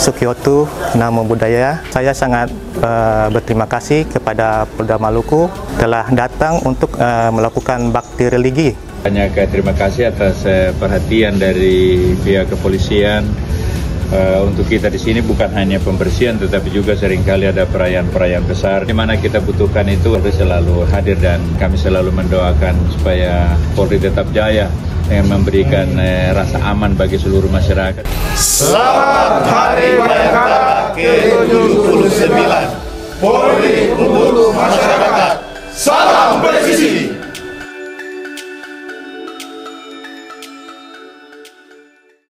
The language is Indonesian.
Sukiotu Namo Buddhaya. Saya sangat berterima kasih kepada Polda Maluku telah datang untuk melakukan bakti religi. Banyak terima kasih atas perhatian dari pihak kepolisian. Untuk kita di sini bukan hanya pembersihan, tetapi juga seringkali ada perayaan-perayaan besar di mana kita butuhkan itu harus selalu hadir, dan kami selalu mendoakan supaya Polri tetap jaya yang memberikan rasa aman bagi seluruh masyarakat. Selamat Hari